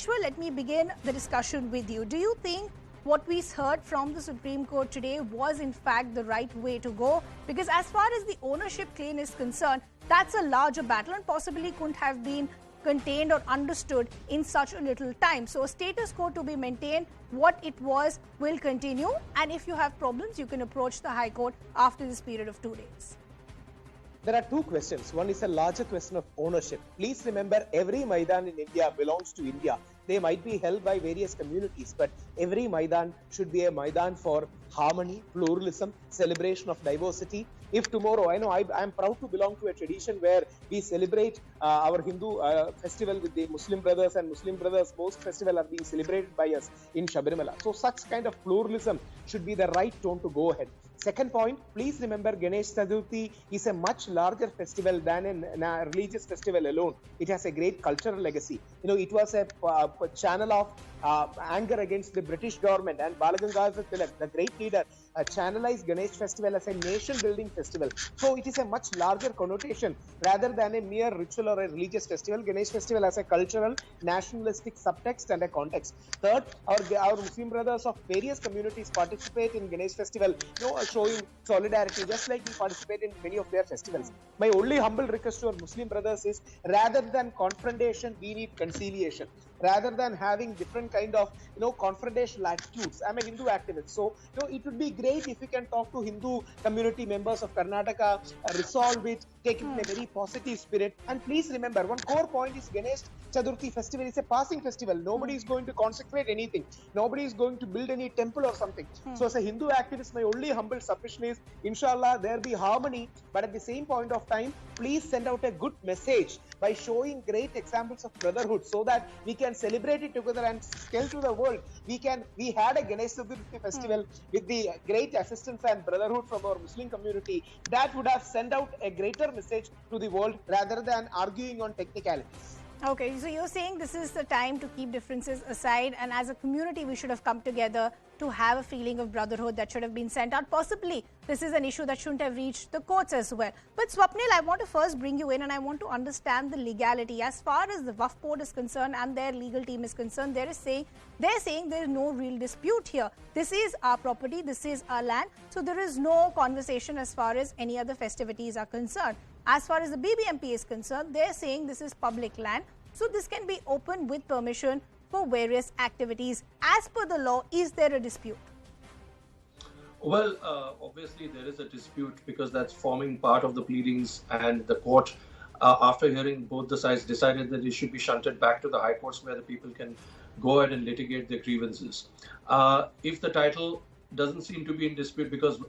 Ganeshwar, let me begin the discussion with you. Do you think what we heard from the Supreme Court today was in fact the right way to go? Because as far as the ownership claim is concerned, that's a larger battle and possibly couldn't have been contained or understood in such a little time. So a status quo to be maintained, what it was will continue, and if you have problems, you can approach the High Court after this period of 2 days. There are two questions. One is a larger question of ownership. Please remember, every Maidan in India belongs to India. They might be held by various communities, but every Maidan should be a Maidan for harmony, pluralism, celebration of diversity. If tomorrow, I know I am proud to belong to a tradition where we celebrate our Hindu festival with the Muslim brothers, and Muslim brothers, most festival are being celebrated by us in Sabarimala. So such kind of pluralism should be the right tone to go ahead. Second point, please remember, Ganesh Chaturthi is a much larger festival than a religious festival alone. It has a great cultural legacy. You know, it was a channel of anger against the British government, and Balagangadhar Tilak, the great leader, channelized Ganesh festival as a nation-building festival. So it is a much larger connotation rather than a mere ritual or a religious festival. Ganesh festival has a cultural, nationalistic subtext and a context. Third, our Muslim brothers of various communities participate in Ganesh festival, showing solidarity, just like we participate in many of their festivals. My only humble request to our Muslim brothers is, rather than confrontation, we need conciliation. Rather than having different kind of confrontational attitudes. I'm a Hindu activist, so it would be great if we can talk to Hindu community members of Karnataka, resolve it, take it in a very positive spirit. And please remember, one core point is Ganesh Chaturthi festival is a passing festival. Nobody is going to consecrate anything. Nobody is going to build any temple or something. So as a Hindu activist, my only humble submission is, inshallah, there be harmony, but at the same point of time, please send out a good message by showing great examples of brotherhood, so that we can celebrate it together and tell to the world we had a Ganesh Chaturthi festival with the great assistance and brotherhood from our Muslim community. That would have sent out a greater message to the world rather than arguing on technicalities. Okay, so you're saying this is the time to keep differences aside, and as a community we should have come together to have a feeling of brotherhood that should have been sent out. Possibly this is an issue that shouldn't have reached the courts as well. But Swapnil, I want to first bring you in and I want to understand the legality. As far as the Waqf Board is concerned and their legal team is concerned, they're saying there is no real dispute here. This is our property, this is our land, so there is no conversation as far as any other festivities are concerned. As far as the BBMP is concerned, they're saying this is public land, so this can be open with permission for various activities. As per the law, is there a dispute? Well, obviously there is a dispute, because that's forming part of the pleadings, and the court, after hearing both the sides, decided that it should be shunted back to the high courts where the people can go ahead and litigate their grievances. If the title doesn't seem to be in dispute, because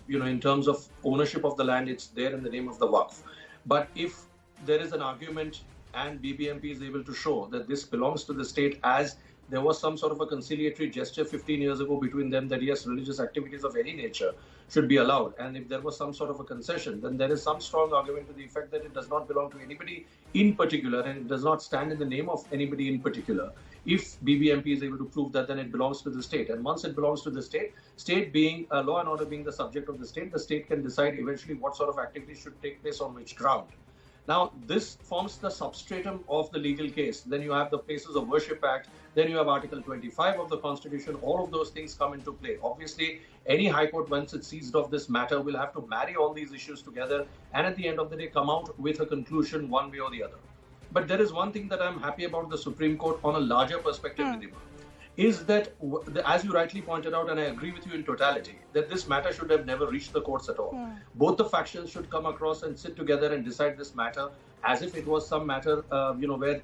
in terms of ownership of the land, it's there in the name of the Waqf. But if there is an argument and BBMP is able to show that this belongs to the state, as there was some sort of a conciliatory gesture 15 years ago between them, that yes, religious activities of any nature should be allowed, and if there was some sort of a concession, then there is some strong argument to the effect that it does not belong to anybody in particular, and it does not stand in the name of anybody in particular. If BBMP is able to prove that, then it belongs to the state, and once it belongs to the state being law and order being the subject of the state can decide eventually what sort of activities should take place on which ground. Now, this forms the substratum of the legal case. Then you have the Places of Worship Act, then you have Article 25 of the Constitution. All of those things come into play. Obviously, any High Court, once it's seized of this matter, will have to marry all these issues together and at the end of the day come out with a conclusion one way or the other. But there is one thing that I'm happy about the Supreme Court on a larger perspective, Nidima, is that, as you rightly pointed out, and I agree with you in totality, that this matter should have never reached the courts at all. Both the factions should come across and sit together and decide this matter as if it was some matter, where,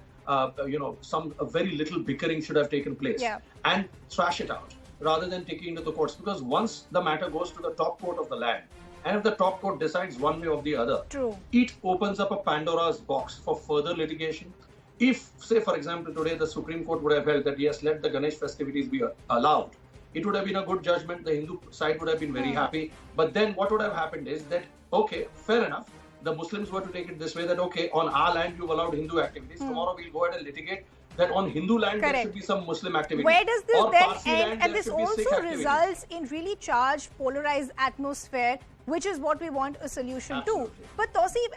some very little bickering should have taken place, and thrash it out rather than taking it to the courts. Because once the matter goes to the top court of the land, and if the top court decides one way or the other, it opens up a Pandora's box for further litigation. If, say, for example, today the Supreme Court would have held that, yes, let the Ganesh festivities be allowed, it would have been a good judgment. The Hindu side would have been very happy. But then what would have happened is that, okay, fair enough, the Muslims were to take it this way, that, okay, on our land you've allowed Hindu activities. Tomorrow we'll go ahead and litigate that on Hindu land there should be some Muslim activity. Where does this then end? And this also results in really charged, polarized atmosphere, which is what we want a solution to. But Tausif